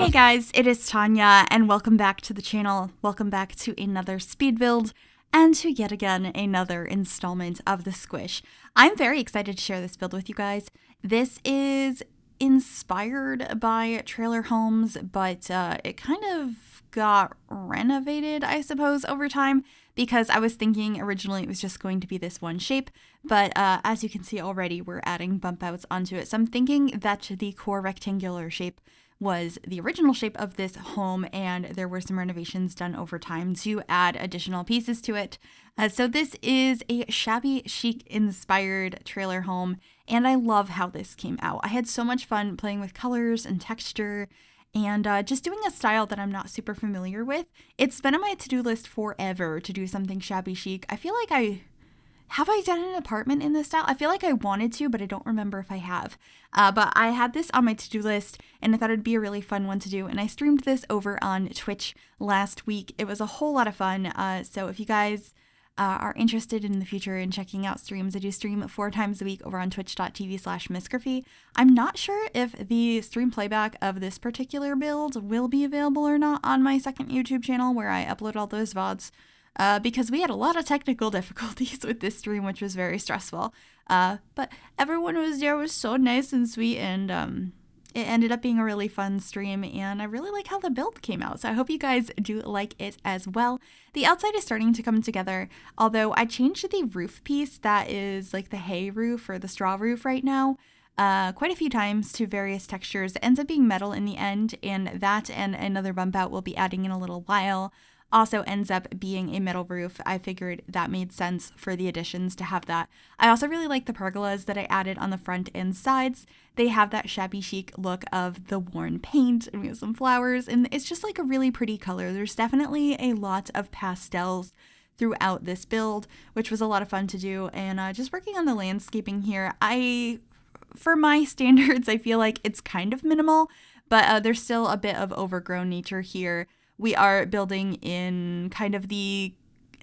Hey guys, it is Tanya, and welcome back to the channel. Welcome back to another speed build, and to yet again another installment of the Squish. I'm very excited to share this build with you guys. This is inspired by trailer homes, but it kind of got renovated, I suppose, over time, because I was thinking originally it was just going to be this one shape, but as you can see already, we're adding bump outs onto it. So I'm thinking that the core rectangular shape was the original shape of this home, and there were some renovations done over time to add additional pieces to it. So this is a shabby chic inspired trailer home, and I love how this came out. I had so much fun playing with colors and texture and just doing a style that I'm not super familiar with. It's been on my to-do list forever to do something shabby chic. I feel like have I done an apartment in this style? I feel like I wanted to, but I don't remember if I have. But I had this on my to-do list, and I thought it'd be a really fun one to do. And I streamed this over on Twitch last week. It was a whole lot of fun. So if you guys are interested in the future in checking out streams, I do stream 4 times a week over on twitch.tv/Gryphi. I'm not sure if the stream playback of this particular build will be available or not on my second YouTube channel where I upload all those VODs. Because we had a lot of technical difficulties with this stream, which was very stressful. But everyone who was there was so nice and sweet, and it ended up being a really fun stream, and I really like how the build came out. So I hope you guys do like it as well. The outside is starting to come together, although I changed the roof piece that is like the hay roof or the straw roof right now quite a few times to various textures. It ends up being metal in the end, and that and another bump out we'll be adding in a little while also ends up being a metal roof. I figured that made sense for the additions to have that. I also really like the pergolas that I added on the front and sides. They have that shabby chic look of the worn paint, and we have some flowers, and it's just like a really pretty color. There's definitely a lot of pastels throughout this build, which was a lot of fun to do. And just working on the landscaping here, for my standards, I feel like it's kind of minimal, but there's still a bit of overgrown nature here. We are building in kind of it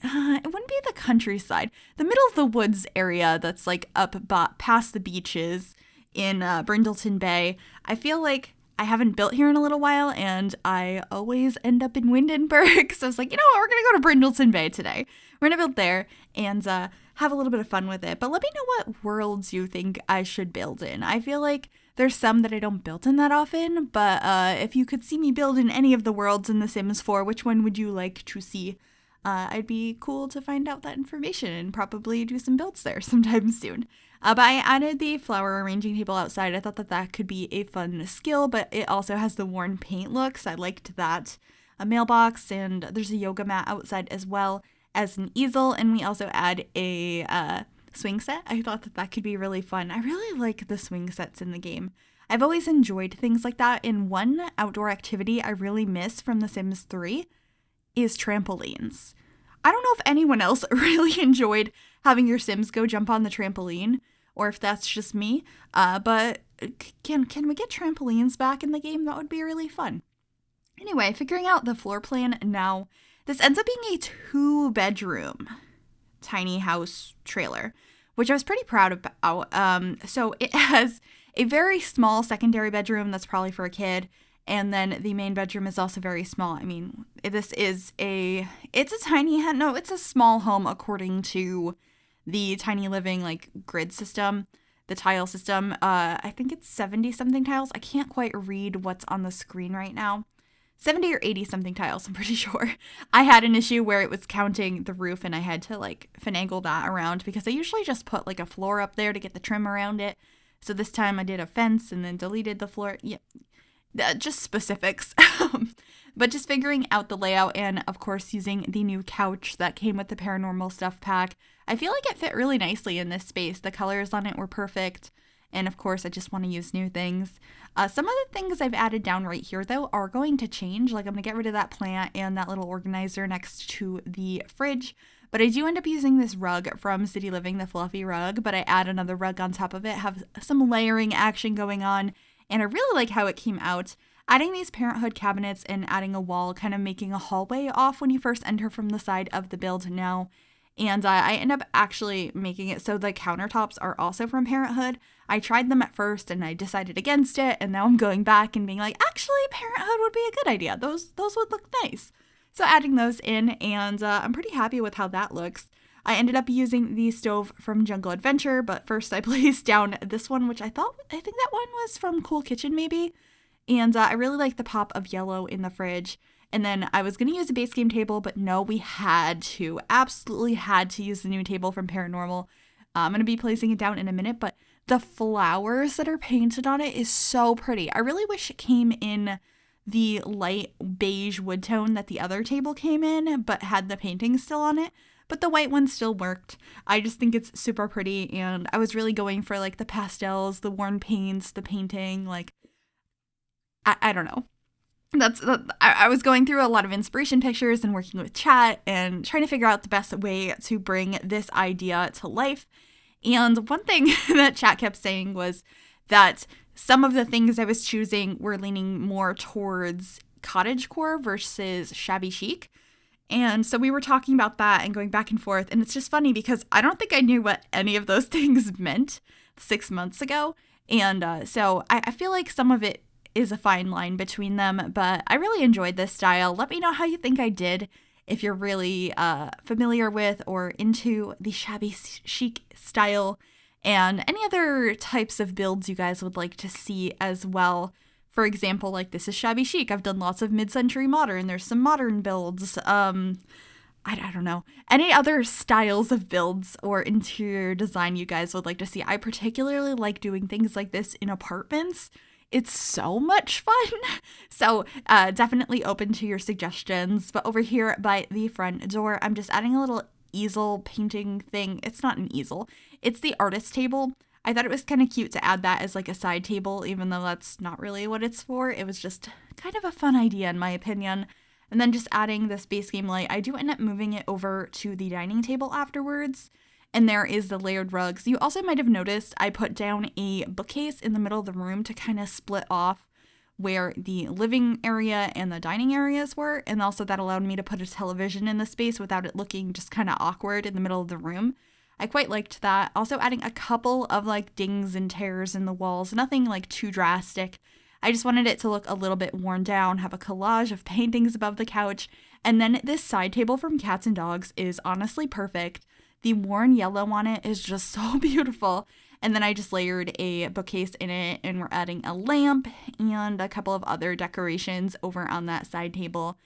wouldn't be the countryside, the middle of the woods area that's like up past the beaches in Brindleton Bay. I feel like I haven't built here in a little while, and I always end up in Windenburg. So I was like, you know what, we're going to go to Brindleton Bay today. We're going to build there and have a little bit of fun with it. But let me know what worlds you think I should build in. I feel like there's some that I don't build in that often, but if you could see me build in any of the worlds in The Sims 4, which one would you like to see? I'd be cool to find out that information and probably do some builds there sometime soon. But I added the flower arranging table outside. I thought that could be a fun skill, but it also has the worn paint looks. I liked that. A mailbox, and there's a yoga mat outside as well as an easel, and we also add a swing set. I thought that could be really fun. I really like the swing sets in the game. I've always enjoyed things like that. And one outdoor activity I really miss from The Sims 3 is trampolines. I don't know if anyone else really enjoyed having your Sims go jump on the trampoline, or if that's just me, but can we get trampolines back in the game? That would be really fun. Anyway, figuring out the floor plan now. This ends up being a 2-bedroom tiny house trailer, which I was pretty proud about. So it has a very small secondary bedroom that's probably for a kid, and then the main bedroom is also very small. I mean, it's a small home according to the tiny living like grid system, the tile system. I think it's 70 something tiles. I can't quite read what's on the screen right now. 70 or 80 something tiles, I'm pretty sure. I had an issue where it was counting the roof, and I had to like finagle that around because I usually just put like a floor up there to get the trim around it. So this time I did a fence and then deleted the floor. Yeah, just specifics. But just figuring out the layout, and of course using the new couch that came with the paranormal stuff pack. I feel like it fit really nicely in this space. The colors on it were perfect. And of course, I just want to use new things. Some of the things I've added down right here, though, are going to change. Like, I'm going to get rid of that plant and that little organizer next to the fridge. But I do end up using this rug from City Living, the fluffy rug. But I add another rug on top of it, have some layering action going on. And I really like how it came out. Adding these parenthood cabinets and adding a wall, kind of making a hallway off when you first enter from the side of the build now. And I end up actually making it so the countertops are also from Parenthood. I tried them at first and I decided against it, and now I'm going back and being like, actually, Parenthood would be a good idea. Those would look nice. So adding those in, and I'm pretty happy with how that looks. I ended up using the stove from Jungle Adventure, but first I placed down this one, which I think that one was from Cool Kitchen maybe. And I really like the pop of yellow in the fridge. And then I was going to use a base game table, but no, we absolutely had to use the new table from Paranormal. I'm going to be placing it down in a minute, but the flowers that are painted on it is so pretty. I really wish it came in the light beige wood tone that the other table came in, but had the painting still on it. But the white one still worked. I just think it's super pretty, and I was really going for like the pastels, the worn paints, the painting, like, I don't know. I was going through a lot of inspiration pictures and working with chat and trying to figure out the best way to bring this idea to life. And one thing that chat kept saying was that some of the things I was choosing were leaning more towards cottagecore versus shabby chic. And so we were talking about that and going back and forth. And it's just funny because I don't think I knew what any of those things meant 6 months ago. And so I feel like some of it is a fine line between them, but I really enjoyed this style. Let me know how you think I did, if you're really familiar with or into the shabby chic style, and any other types of builds you guys would like to see as well. For example, like this is shabby chic. I've done lots of mid-century modern. There's some modern builds. I don't know. Any other styles of builds or interior design you guys would like to see. I particularly like doing things like this in apartments. It's so much fun. So definitely open to your suggestions. But over here by the front door, I'm just adding a little easel painting thing. It's not an easel. It's the artist table. I thought it was kind of cute to add that as like a side table, even though that's not really what it's for. It was just kind of a fun idea in my opinion. And then just adding this base game light. I do end up moving it over to the dining table afterwards. And there is the layered rugs. You also might have noticed I put down a bookcase in the middle of the room to kind of split off where the living area and the dining areas were. And also that allowed me to put a television in the space without it looking just kind of awkward in the middle of the room. I quite liked that. Also adding a couple of like dings and tears in the walls. Nothing like too drastic. I just wanted it to look a little bit worn down, have a collage of paintings above the couch. And then this side table from Cats and Dogs is honestly perfect. The worn yellow on it is just so beautiful. And then I just layered a bookcase in it, and we're adding a lamp and a couple of other decorations over on that side table.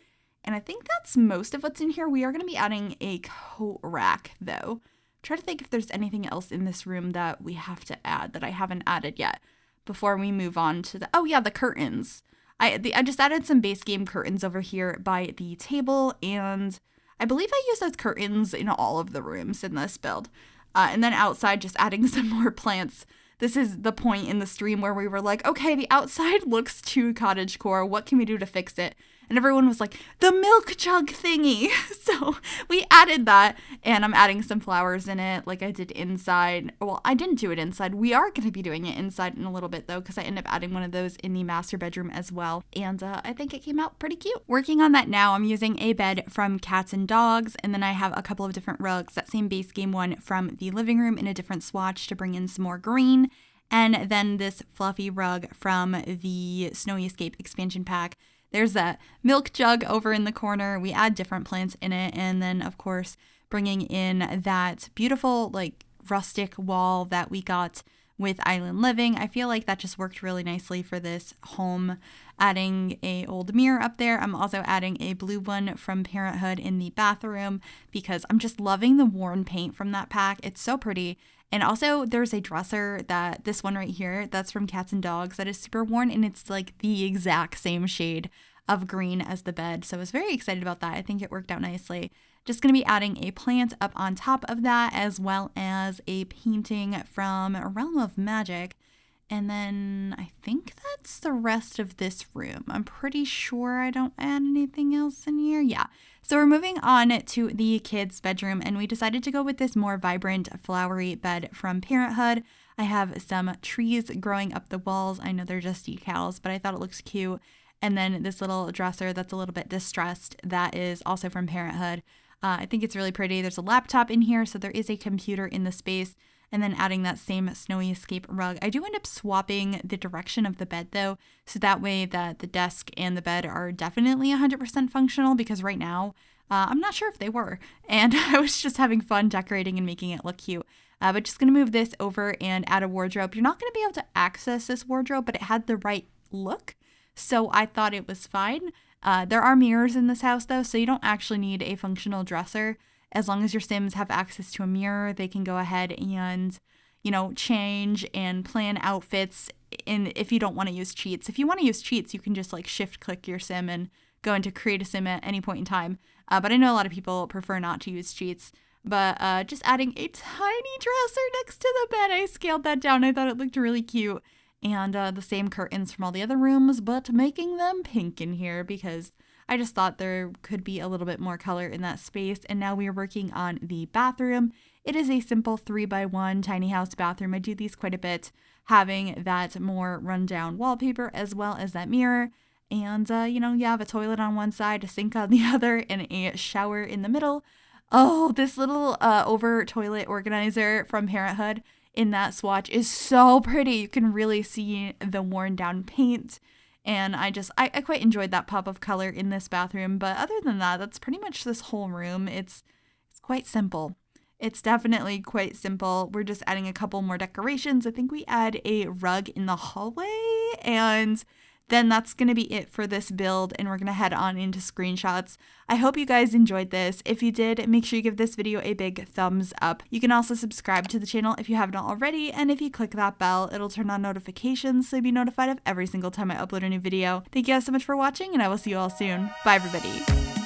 And I think that's most of what's in here. We are going to be adding a coat rack though. Try to think if there's anything else in this room that we have to add that I haven't added yet before we move on to the curtains. I just added some base game curtains over here by the table, and I believe I use those curtains in all of the rooms in this build. And then outside, just adding some more plants. This is the point in the stream where we were like, okay, the outside looks too cottagecore. What can we do to fix it? And everyone was like, the milk jug thingy. So we added that, and I'm adding some flowers in it like I did inside. Well, I didn't do it inside. We are going to be doing it inside in a little bit, though, because I ended up adding one of those in the master bedroom as well. And I think it came out pretty cute. Working on that now, I'm using a bed from Cats and Dogs, and then I have a couple of different rugs. That same base game one from the living room in a different swatch to bring in some more green. And then this fluffy rug from the Snowy Escape expansion pack. There's that milk jug over in the corner. We add different plants in it. And then, of course, bringing in that beautiful, like, rustic wall that we got with Island Living. I feel like that just worked really nicely for this home. Adding a old mirror up there. I'm also adding a blue one from Parenthood in the bathroom because I'm just loving the worn paint from that pack. It's so pretty. And also there's a dresser, that this one right here, that's from Cats and Dogs, that is super worn, and it's like the exact same shade of green as the bed. So I was very excited about that. I think it worked out nicely. Just going to be adding a plant up on top of that, as well as a painting from Realm of Magic. And then I think that's the rest of this room. I'm pretty sure I don't add anything else in here. Yeah. So we're moving on to the kids' bedroom, and we decided to go with this more vibrant flowery bed from Parenthood. I have some trees growing up the walls. I know they're just decals, but I thought it looks cute. And then this little dresser that's a little bit distressed, that is also from Parenthood. I think it's really pretty. There's a laptop in here, so there is a computer in the space. And then adding that same Snowy Escape rug. I do end up swapping the direction of the bed though, so that way that the desk and the bed are definitely 100% functional, because right now I'm not sure if they were. And I was just having fun decorating and making it look cute. But just going to move this over and add a wardrobe. You're not going to be able to access this wardrobe, but it had the right look, so I thought it was fine. There are mirrors in this house though, so you don't actually need a functional dresser. As long as your Sims have access to a mirror, they can go ahead and, you know, change and plan outfits. And if you don't want to use cheats, if you want to use cheats, you can just like shift click your Sim and go into create a Sim at any point in time. But I know a lot of people prefer not to use cheats. But just adding a tiny dresser next to the bed, I scaled that down. I thought it looked really cute. And the same curtains from all the other rooms, but making them pink in here because I just thought there could be a little bit more color in that space. And now we are working on the bathroom. It is a simple 3x1 tiny house bathroom. I do these quite a bit, having that more rundown wallpaper as well as that mirror. And, you know, you have a toilet on one side, a sink on the other, and a shower in the middle. Oh, this little over toilet organizer from Parenthood in that swatch is so pretty. You can really see the worn down paint. And I quite enjoyed that pop of color in this bathroom. But other than that, that's pretty much this whole room. It's quite simple. It's definitely quite simple. We're just adding a couple more decorations. I think we add a rug in the hallway, and then that's going to be it for this build, and we're going to head on into screenshots. I hope you guys enjoyed this. If you did, make sure you give this video a big thumbs up. You can also subscribe to the channel if you haven't already, and if you click that bell, it'll turn on notifications so you'll be notified of every single time I upload a new video. Thank you guys so much for watching, and I will see you all soon. Bye, everybody.